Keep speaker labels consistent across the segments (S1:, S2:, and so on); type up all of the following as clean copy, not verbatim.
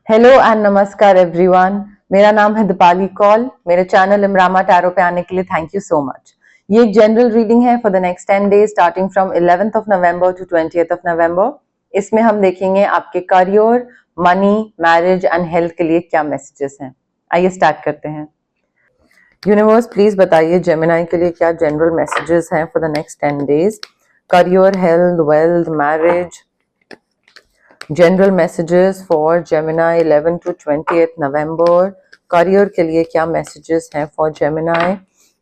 S1: Hello and नमस्कार everyone. मेरा नाम है दीपाली कौल। मेरे चैनल इमरामा टैरो पे आने के लिए थैंक यू सो मच। ये एक जनरल रीडिंग है for the next 10 days starting from 11th of November to 20th of November. इसमें हम देखेंगे आपके career, money, marriage and health के लिए क्या मैसेजेस हैं। आइए स्टार्ट करते हैं। यूनिवर्स प्लीज बताइए जेमिनी के लिए क्या जनरल मैसेजेस हैं for the next 10 days. Career, health, wealth, marriage, general messages for Gemini 11 to 20th November. Career के लिए क्या मैसेजेस हैं फॉर जेमिनी।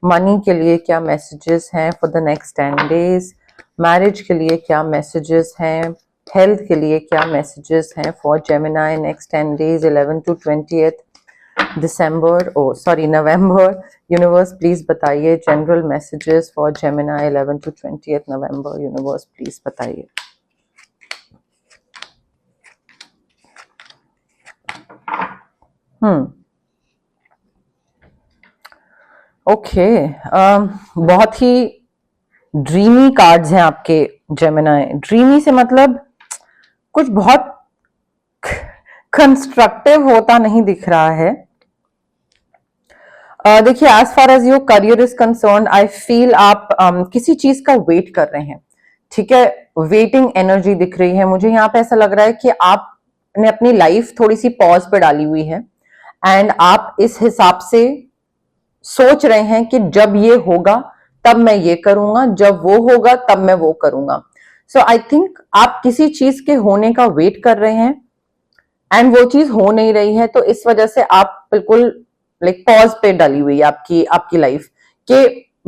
S1: मनी के लिए क्या मैसेजेस हैं for the next 10 days. Marriage के लिए क्या मैसेजेस हैं। हेल्थ के लिए क्या मैसेजेस हैं for Gemini next 10 days 11 to 20th November. Universe please बताइए general messages for Gemini 11 to 20th November. Universe please बताइए। ओके बहुत ही ड्रीमी कार्ड्स हैं आपके जेमिनी। ड्रीमी से मतलब कुछ बहुत कंस्ट्रक्टिव होता नहीं दिख रहा है। देखिए, as far as your career is concerned, I feel आप किसी चीज का वेट कर रहे हैं। ठीक है, वेटिंग एनर्जी दिख रही है मुझे यहाँ पे। ऐसा लग रहा है कि आपने अपनी लाइफ थोड़ी सी पॉज पे डाली हुई है एंड आप इस हिसाब से सोच रहे हैं कि जब ये होगा तब मैं ये करूंगा, जब वो होगा तब मैं वो करूंगा। सो आई थिंक आप किसी चीज के होने का वेट कर रहे हैं एंड वो चीज हो नहीं रही है, तो इस वजह से आप बिल्कुल लाइक पॉज पे डली हुई है आपकी लाइफ के।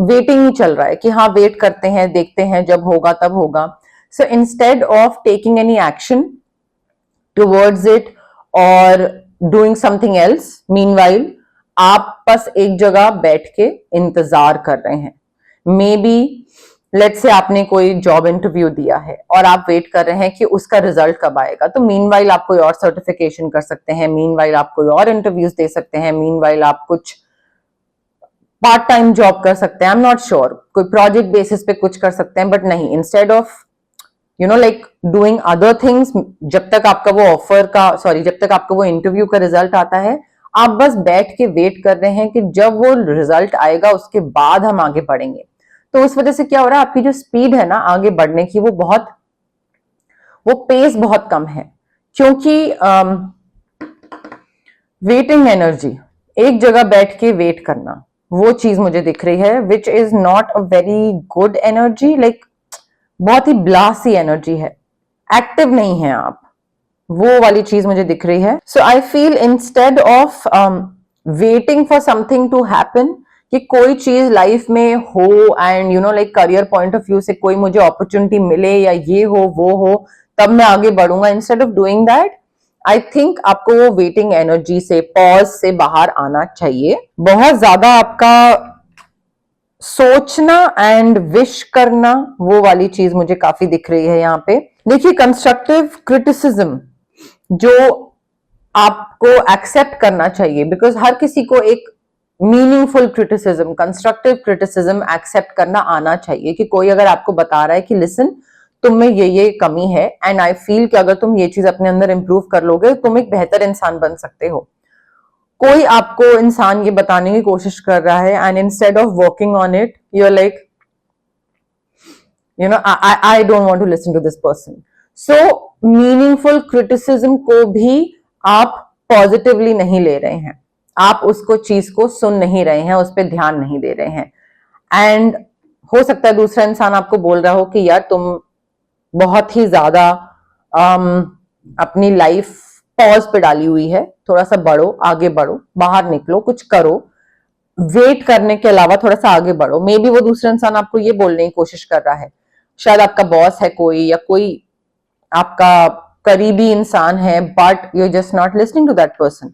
S1: वेटिंग ही चल रहा है कि हाँ वेट करते हैं, देखते हैं, जब होगा तब होगा। So instead of taking any action towards it और डूइंग समथिंग एल्स, मीनवाइल आप बस एक जगह बैठ के इंतजार कर रहे हैं। मे बी लेट्स से आपने कोई जॉब इंटरव्यू दिया है और आप वेट कर रहे हैं कि उसका रिजल्ट कब आएगा। तो मीनवाइल आप कोई और सर्टिफिकेशन कर सकते हैं, मीनवाइल आप कोई और इंटरव्यूज दे सकते हैं, मीनवाइल आप कुछ पार्ट टाइम जॉब कर सकते हैं। आई एम नॉट श्योर, कोई प्रोजेक्ट बेसिस पे कुछ कर सकते हैं, बट नहीं, instead of like doing other things, जब तक आपका वो इंटरव्यू का रिजल्ट आता है, आप बस बैठ के वेट कर रहे हैं कि जब वो रिजल्ट आएगा उसके बाद हम आगे बढ़ेंगे। तो उस वजह से क्या हो रहा है, आपकी जो स्पीड है ना आगे बढ़ने की, वो पेस बहुत कम है। क्योंकि वेटिंग एनर्जी, एक जगह बैठ के वेट करना, वो चीज मुझे दिख रही है, which is not a very good energy. Like बहुत ही ब्लासी एनर्जी है, एक्टिव नहीं है आप, वो वाली चीज मुझे दिख रही है। So I feel instead of waiting for something to happen, कि कोई चीज लाइफ में हो and like career point of view से कोई मुझे अपॉर्चुनिटी मिले या ये हो वो हो तब मैं आगे बढ़ूंगा, instead of doing that I think आपको वो वेटिंग एनर्जी से, पॉज से बाहर आना चाहिए। बहुत ज्यादा आपका सोचना एंड विश करना, वो वाली चीज मुझे काफी दिख रही है यहाँ पे। देखिए, कंस्ट्रक्टिव क्रिटिसिज्म जो आपको एक्सेप्ट करना चाहिए, बिकॉज हर किसी को एक meaningful criticism, constructive criticism accept करना आना चाहिए। कि कोई अगर आपको बता रहा है कि लिसन, तुम में ये कमी है एंड आई फील कि अगर तुम ये चीज अपने अंदर इंप्रूव कर लोगे तुम एक बेहतर इंसान बन सकते हो। कोई आपको इंसान ये बताने की कोशिश कर रहा है and instead of working on it you are like I don't want to listen to this person. So meaningful criticism को भी आप पॉजिटिवली नहीं ले रहे हैं, आप उसको चीज को सुन नहीं रहे हैं, उस पर ध्यान नहीं दे रहे हैं। एंड हो सकता है दूसरा इंसान आपको बोल रहा हो कि यार तुम बहुत ही ज्यादा अपनी लाइफ पॉज पे डाली हुई है, थोड़ा सा बढ़ो, आगे बढ़ो, बाहर निकलो, कुछ करो, वेट करने के अलावा थोड़ा सा आगे बढ़ो। मे बी वो दूसरा इंसान आपको ये बोलने की कोशिश कर रहा है, शायद आपका बॉस है कोई, या कोई आपका करीबी इंसान है, but you just not listening to that person.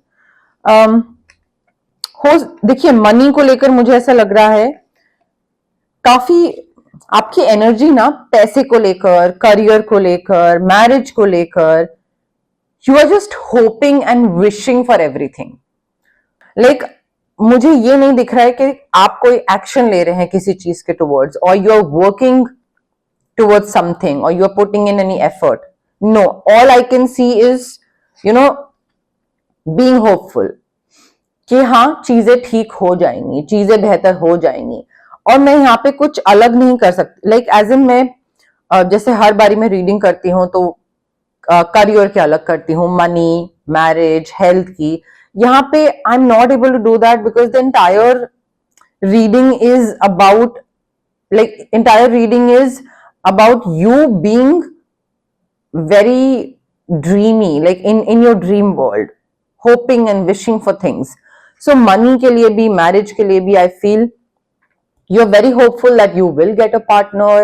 S1: देखिए, मनी को लेकर मुझे ऐसा लग रहा है काफी आपकी एनर्जी ना पैसे को लेकर, करियर को लेकर, मैरिज को लेकर, you are just hoping and wishing for everything. Like मुझे ये नहीं दिख रहा है कि आप कोई एक्शन ले रहे हैं किसी चीज के टुवर्ड्स, और you are working towards something, और you are putting in any effort. No, all I can see is being hopeful कि हाँ चीजें ठीक हो जाएंगी, चीजें बेहतर हो जाएंगी। और मैं यहाँ पे कुछ अलग नहीं कर सकती, लाइक एज इन मैं जैसे हर बारी मैं रीडिंग करती हूँ तो करियर की अलग करती हूँ, मनी, मैरिज, हेल्थ की। यहाँ पे I am not able to do that because the entire reading is about, like entire reading is about you being very dreamy, like in your dream world, hoping and wishing for things. So money के लिए भी, marriage के लिए भी, I feel you're very hopeful that you will get a partner,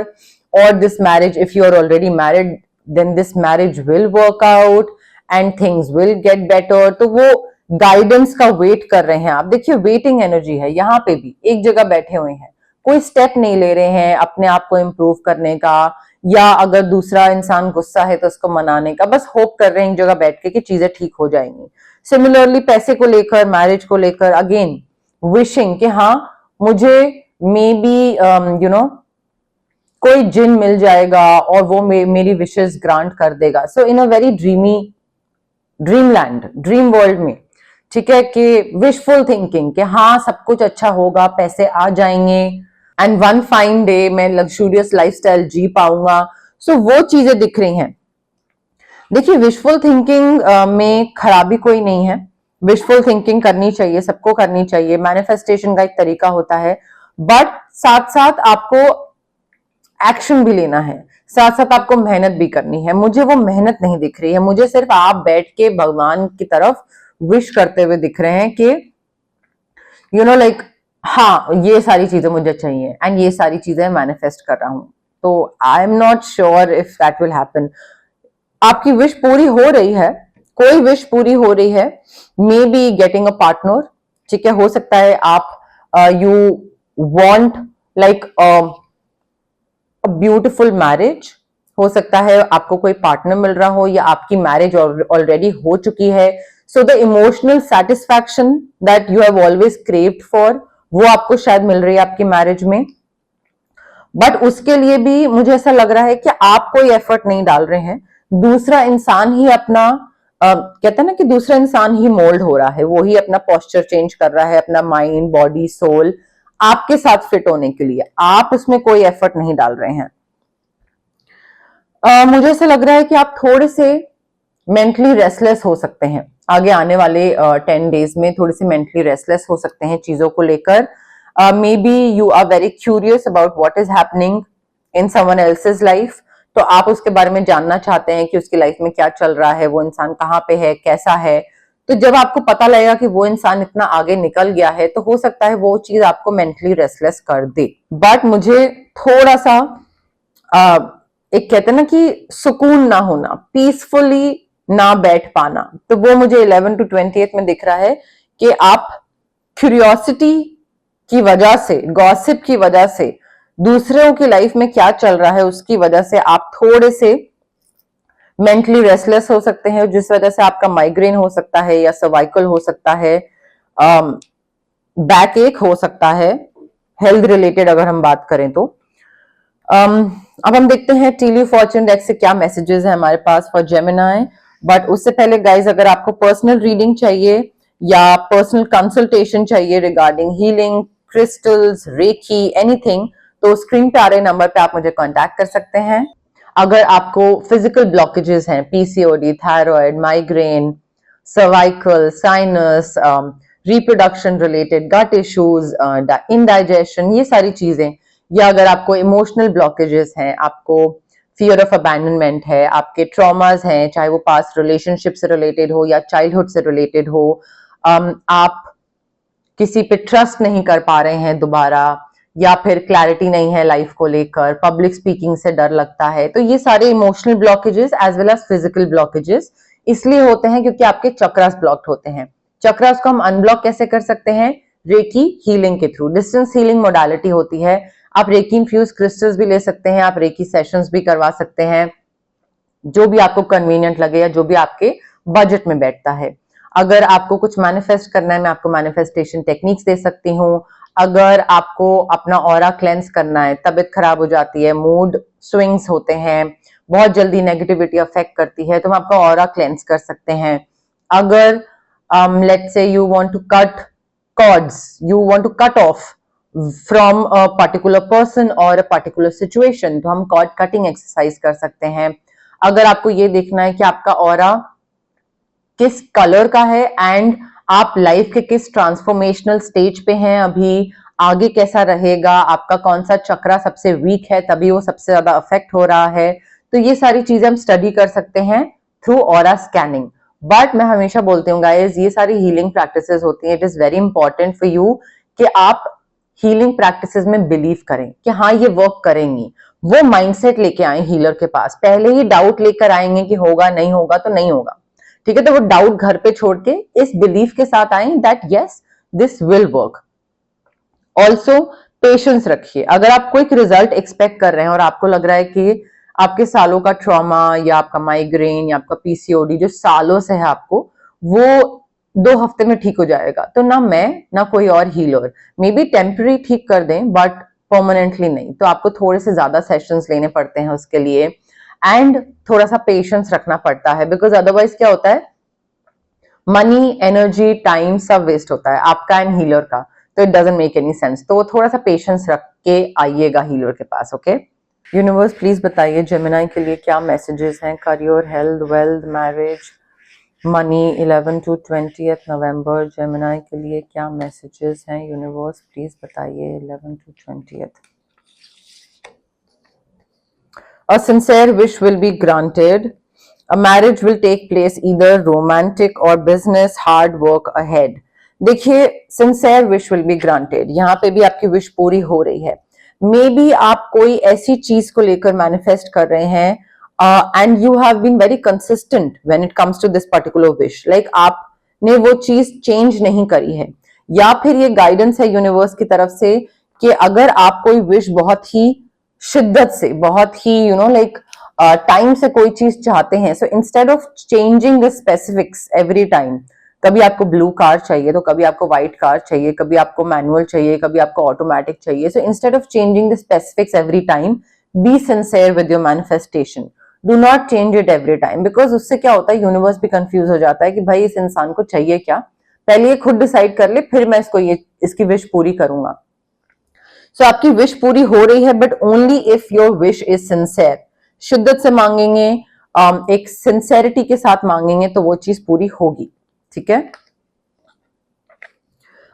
S1: or this marriage, if you're already married, then this marriage will work out and things will get better. तो वो guidance का wait कर रहे हैं आप। देखिए waiting energy है यहाँ पे भी, एक जगह बैठे हुए हैं, कोई स्टेप नहीं ले रहे हैं अपने आप को इम्प्रूव करने का, या अगर दूसरा इंसान गुस्सा है तो उसको मनाने का, बस होप कर रहे हैं एक जगह बैठ के कि चीजें ठीक हो जाएंगी। सिमिलरली पैसे को लेकर, मैरिज को लेकर, अगेन विशिंग कि हाँ मुझे मे बी कोई जिन मिल जाएगा और वो मेरी विशेस ग्रांट कर देगा। So in a very dreamy, dream land, dream world में, ठीक है, कि विशफुल थिंकिंग कि हाँ सब कुछ अच्छा होगा, पैसे आ जाएंगे एंड वन फाइन डे मैं लग्जूरियस लाइफस्टाइल जी पाऊंगा। सो वो चीजें दिख रही हैं। देखिए विशफुल थिंकिंग में खराबी कोई नहीं है, विशफुल थिंकिंग करनी चाहिए, सबको करनी चाहिए, मैनिफेस्टेशन का एक तरीका होता है, बट साथ साथ आपको एक्शन भी लेना है, साथ साथ आपको मेहनत भी करनी है। मुझे वो मेहनत नहीं दिख रही है, मुझे सिर्फ आप बैठ के भगवान की तरफ विश करते हुए दिख रहे हैं कि लाइक हाँ ये सारी चीजें मुझे चाहिए एंड ये सारी चीजें मैनिफेस्ट कर रहा हूं। तो आई am not sure if that will happen. आपकी विश पूरी हो रही है, कोई विश पूरी हो रही है, may be getting a partner, ठीक है, हो सकता है आप you want like beautiful marriage, हो सकता है आपको कोई पार्टनर मिल रहा हो या आपकी मैरिज ऑलरेडी हो चुकी है। So the emotional satisfaction that you have always craved for, वो आपको शायद मिल रही है आपकी मैरिज में। बट उसके लिए भी मुझे ऐसा लग रहा है कि आप कोई एफर्ट नहीं डाल रहे हैं, दूसरा इंसान ही अपना कहते हैं ना कि दूसरा इंसान ही मोल्ड हो रहा है, वो ही अपना पोस्चर चेंज कर रहा है, अपना माइंड, बॉडी, सोल आपके साथ फिट होने के लिए। आप उसमें कोई एफर्ट नहीं डाल रहे हैं। मुझे ऐसा लग रहा है कि आप थोड़े से मेंटली रेस्टलेस हो सकते हैं, आगे आने वाले 10 डेज में थोड़े से मेंटली रेस्टलेस हो सकते हैं चीजों को लेकर। Maybe you are very curious about what is happening in someone else's life, तो आप उसके बारे में जानना चाहते हैं कि उसकी लाइफ में क्या चल रहा है, वो इंसान कहाँ पे है, कैसा है। तो जब आपको पता लगेगा कि वो इंसान इतना आगे निकल गया है, तो हो सकता है वो चीज आपको मेंटली रेस्टलेस कर दे। बट मुझे थोड़ा सा एक कहते हैं ना कि सुकून ना होना, पीसफुली ना बैठ पाना, तो वो मुझे 11 to 28 में दिख रहा है कि आप क्यूरियोसिटी की वजह से, गॉसिप की वजह से, दूसरों की लाइफ में क्या चल रहा है उसकी वजह से आप थोड़े से मेंटली रेस्टलेस हो सकते हैं, जिस वजह से आपका माइग्रेन हो सकता है या सर्वाइकल हो सकता है, बैक एक हो सकता है, हेल्थ रिलेटेड अगर हम बात करें तो। अब हम देखते हैं टीली फॉर्च्यून डेक से क्या मैसेजेस है हमारे पास फॉर जेमिनी। बट उससे पहले गाइज, अगर आपको पर्सनल रीडिंग चाहिए या पर्सनल कंसल्टेशन चाहिए regarding healing, crystals, reiki, anything, तो स्क्रीन पे आ रहे नंबर पे आप मुझे कांटेक्ट कर सकते हैं। अगर आपको फिजिकल ब्लॉकेजेस हैं, PCOD, thyroid, migraine, cervical, sinus, reproduction related, gut issues, indigestion, ये सारी चीजें, या अगर आपको इमोशनल ब्लॉकेजेस हैं, आपको फियर ऑफ अबैंडनमेंट है, आपके ट्रॉमास हैं, चाहे वो पास्ट रिलेशनशिप से रिलेटेड हो या चाइल्डहुड से रिलेटेड हो, आप किसी पे ट्रस्ट नहीं कर पा रहे हैं दोबारा, या फिर क्लैरिटी नहीं है लाइफ को लेकर, पब्लिक स्पीकिंग से डर लगता है, तो ये सारे emotional blockages as well as physical blockages इसलिए होते हैं क्योंकि आपके चक्रास ब्लॉक्ड होते हैं। चक्रास को हम अनब्लॉक कैसे कर सकते हैं? रेकी हीलिंग के थ्रू। डिस्टेंस हीलिंग मोडालिटी होती है, आप रेकी इन्फ्यूज क्रिस्टल्स भी ले सकते हैं, आप रेकी सेशंस भी करवा सकते हैं, जो भी आपको कन्वीनियंट लगे या जो भी आपके बजट में बैठता है। अगर आपको कुछ मैनिफेस्ट करना है, मैं आपको मैनिफेस्टेशन टेक्निक्स दे सकती हूँ। अगर आपको अपना ऑरा क्लेंस करना है, तबीयत खराब हो जाती है, मूड स्विंग्स होते हैं, बहुत जल्दी नेगेटिविटी अफेक्ट करती है, तो हम आपका ऑरा क्लेंस कर सकते हैं। अगर let's say you want to cut cords, you want to cut off from a particular person or a particular situation, तो हम cord cutting exercise कर सकते हैं। अगर आपको ये देखना है कि आपका ऑरा किस कलर का है एंड आप लाइफ के किस ट्रांसफॉर्मेशनल स्टेज पे हैं अभी, आगे कैसा रहेगा, आपका कौन सा चक्रा सबसे वीक है तभी वो सबसे ज्यादा अफेक्ट हो रहा है, तो ये सारी चीजें हम स्टडी कर सकते हैं थ्रू ऑरा स्कैनिंग। बट मैं हमेशा बोलती हूँ गाइस, ये सारी हीलिंग प्रैक्टिसेस होती हैं, it is very important for you कि आप हीलिंग प्रैक्टिसेस में बिलीव करें कि हाँ ये वर्क करेंगी। वो माइंडसेट लेके आए हीलर के पास, पहले ही डाउट लेकर आएंगे कि होगा नहीं होगा तो नहीं होगा, ठीक है, तो वो डाउट घर पे छोड़ के इस बिलीफ के साथ आए that yes this will work. Also patience रखिए। अगर आप क्विक रिजल्ट एक्सपेक्ट कर रहे हैं और आपको लग रहा है कि आपके सालों का ट्रॉमा या आपका माइग्रेन या आपका पीसीओडी जो सालों से है आपको, वो 2 हफ्ते में ठीक हो जाएगा, तो ना मैं ना कोई और हीलर, मे बी टेम्पररी ठीक कर दें बट परमानेंटली नहीं, तो आपको थोड़े से ज्यादा सेशंस लेने पड़ते हैं उसके लिए एंड थोड़ा सा पेशेंस रखना पड़ता है, बिकॉज अदरवाइज क्या होता है, मनी, एनर्जी, टाइम सब वेस्ट होता है आपका एंड हीलर का, तो it doesn't make any sense. तो थोड़ा सा पेशेंस रख के आइएगा हीलर के पास, ओके। यूनिवर्स प्लीज बताइए जेमिनी के लिए क्या मैसेजेस हैं, career, health, wealth, marriage, money 11 to 20th November, Gemini के लिए क्या मैसेजेस हैं यूनिवर्स प्लीज बताइए 11 to 20th। A sincere wish will be granted. A marriage will take place, either romantic or business, hard work ahead. देखिए, sincere wish will be granted, यहाँ पे भी आपकी विश पूरी हो रही है। मे बी आप कोई ऐसी चीज को लेकर मैनिफेस्ट कर रहे हैं and you have been very consistent when it comes to this particular wish, like आपने वो चीज चेंज नहीं करी है, या फिर ये गाइडेंस है यूनिवर्स की तरफ से कि अगर आप कोई विश बहुत ही शिद्दत से, बहुत ही लाइक टाइम से कोई चीज चाहते हैं, so instead of changing the specifics every time, कभी आपको ब्लू कार चाहिए तो कभी आपको व्हाइट कार चाहिए, कभी आपको मैनुअल चाहिए, कभी आपको ऑटोमेटिक चाहिए, so instead of changing the specifics every time, be sincere with your manifestation, do not change it every time, because उससे क्या होता है, यूनिवर्स भी कंफ्यूज हो जाता है कि भाई इस इंसान को चाहिए क्या, पहले ये खुद डिसाइड कर ले फिर मैं इसकी विश पूरी करूंगा। सो आपकी विश पूरी हो रही है but only if your wish is sincere, शिद्दत से मांगेंगे, एक सिंसेरिटी के साथ मांगेंगे तो वो चीज पूरी होगी, ठीक है।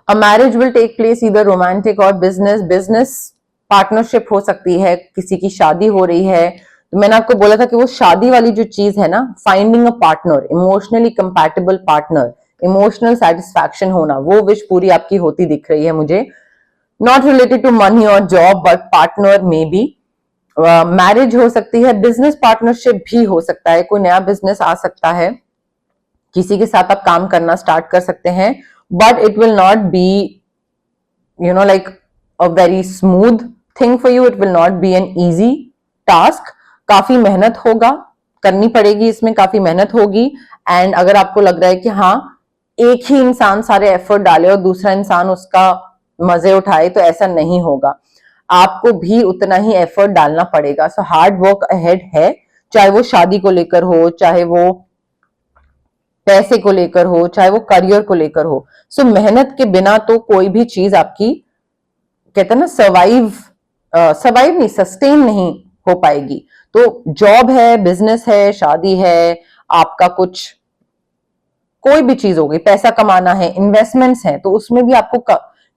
S1: A marriage will take place either romantic और बिजनेस पार्टनरशिप हो सकती है, किसी की शादी हो रही है, तो मैंने आपको बोला था कि वो शादी वाली जो चीज है ना, finding a partner, emotionally compatible partner, emotional satisfaction होना, वो विश पूरी आपकी होती दिख रही है मुझे, नॉट रिलेटेड टू मनी और job but partner may be, marriage हो सकती है, बिजनेस पार्टनरशिप भी हो सकता है, कोई नया बिजनेस आ सकता है, किसी के साथ आप काम करना स्टार्ट कर सकते हैं, but it will not be like a very smooth thing for you, it will not be an easy task, काफी मेहनत होगा, करनी पड़ेगी, इसमें काफी मेहनत होगी, एंड अगर आपको लग रहा है कि हाँ एक ही इंसान सारे एफर्ट डाले और दूसरा इंसान उसका मजे उठाए, तो ऐसा नहीं होगा, आपको भी उतना ही एफर्ट डालना पड़ेगा। सो हार्ड वर्क अहेड है, चाहे वो शादी को लेकर हो, चाहे वो पैसे को लेकर हो, चाहे वो करियर को लेकर हो, सो मेहनत के बिना तो कोई भी चीज आपकी, कहते हैं ना, सर्वाइव नहीं, सस्टेन नहीं हो पाएगी। तो जॉब है, बिजनेस है, शादी है, आपका कुछ कोई भी चीज हो गई, पैसा कमाना है, इन्वेस्टमेंट्स हैं, तो उसमें भी आपको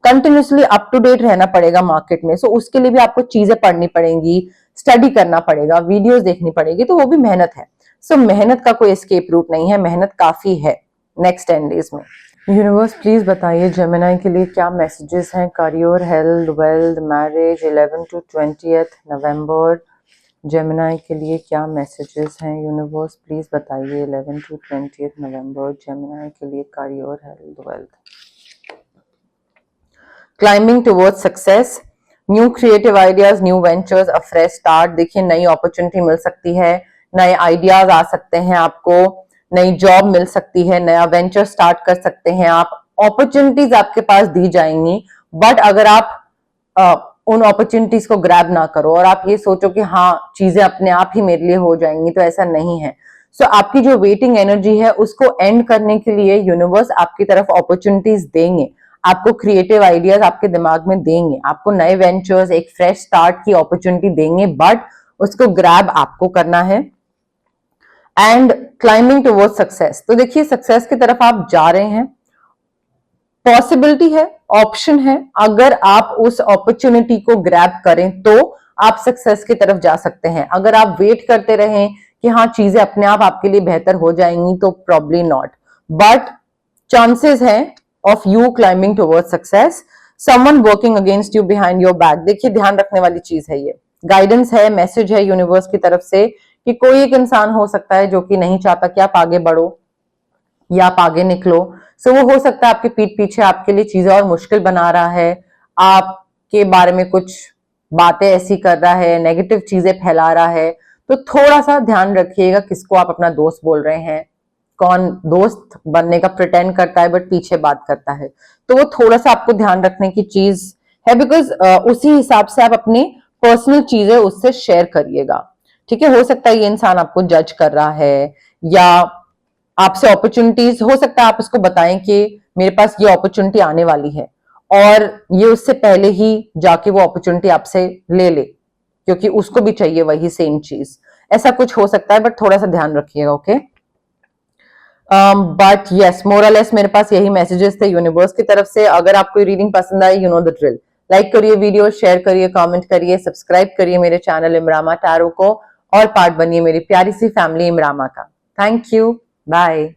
S1: कंटिन्यूसली अप टू डेट रहना पड़ेगा मार्केट में, सो उसके लिए भी आपको चीजें पढ़नी पड़ेंगी, स्टडी करना पड़ेगा, वीडियोस देखनी पड़ेगी, तो वो भी मेहनत है। सो मेहनत का कोई एस्केप रूट नहीं है, मेहनत काफी है नेक्स्ट 10 डेज में। यूनिवर्स प्लीज बताइए जेमिनी के लिए क्या मैसेजेस हैं, career, health, wealth, marriage 11 to 20th November, Gemini के लिए क्या मैसेजेस हैं यूनिवर्स प्लीज बताइए 11 to 20th नवंबर, जेमिनी के लिए career, health, wealth. Climbing towards success, new creative ideas, new ventures, अ फ्रेश स्टार्ट, देखिए नई अपॉर्चुनिटी मिल सकती है, नए आइडियाज आ सकते हैं आपको, नई जॉब मिल सकती है, नया वेंचर स्टार्ट कर सकते हैं आप, अपॉर्चुनिटीज आपके पास दी जाएंगी, बट अगर आप उन अपॉर्चुनिटीज को ग्रैब ना करो और आप ये सोचो कि हाँ चीजें अपने आप ही मेरे लिए हो जाएंगी, तो ऐसा नहीं है। सो आपकी जो वेटिंग एनर्जी है उसको एंड करने के लिए यूनिवर्स आपकी तरफ अपॉर्चुनिटीज देंगे, आपको क्रिएटिव आइडियाज आपके दिमाग में देंगे, आपको नए वेंचर्स, एक फ्रेश स्टार्ट की अपॉर्चुनिटी देंगे, बट उसको ग्रैब आपको करना है। एंड क्लाइंबिंग टुवर्ड सक्सेस, तो देखिए सक्सेस की तरफ आप जा रहे हैं, पॉसिबिलिटी है, ऑप्शन है, अगर आप उस अपॉर्चुनिटी को ग्रैब करें तो आप सक्सेस की तरफ जा सकते हैं। अगर आप वेट करते रहें कि हाँ चीजें अपने आप आपके लिए बेहतर हो जाएंगी तो प्रॉब्ली नॉट, बट चांसेस है of you climbing towards success. Someone working against you behind your back, देखिए ध्यान रखने वाली चीज है, ये गाइडेंस है, मैसेज है यूनिवर्स की तरफ से कि कोई एक इंसान हो सकता है जो कि नहीं चाहता कि आप आगे बढ़ो या आप आगे निकलो। सो वो हो सकता है आपके पीठ पीछे आपके लिए चीजें और मुश्किल बना रहा है, आपके बारे में कुछ बातें ऐसी कर रहा है, नेगेटिव चीजें फैला रहा है। तो थोड़ा सा ध्यान रखिएगा किसको आप अपना दोस्त बोल रहे हैं, कौन दोस्त बनने का प्रिटेंड करता है बट पीछे बात करता है। तो वो थोड़ा सा आपको ध्यान रखने की चीज है, बिकॉज उसी हिसाब से आप अपनी पर्सनल चीजें उससे शेयर करिएगा। ठीक है, हो सकता है ये इंसान आपको जज कर रहा है या आपसे अपॉर्चुनिटीज, हो सकता है आप उसको बताएं कि मेरे पास ये अपॉर्चुनिटी आने वाली है और ये उससे पहले ही जाके वो अपॉर्चुनिटी आपसे ले ले क्योंकि उसको भी चाहिए वही सेम चीज। ऐसा कुछ हो सकता है बट थोड़ा सा ध्यान रखिएगा। ओके, बट यस, मोरलेस मेरे पास यही मैसेजेस थे यूनिवर्स की तरफ से। अगर आपको रीडिंग पसंद आई, you know the drill, like करिए वीडियो, शेयर करिए, कमेंट करिए, सब्सक्राइब करिए मेरे चैनल इमरामा टैरो को और पार्ट बनिए मेरी प्यारी सी फैमिली इमरामा का। Thank you, bye.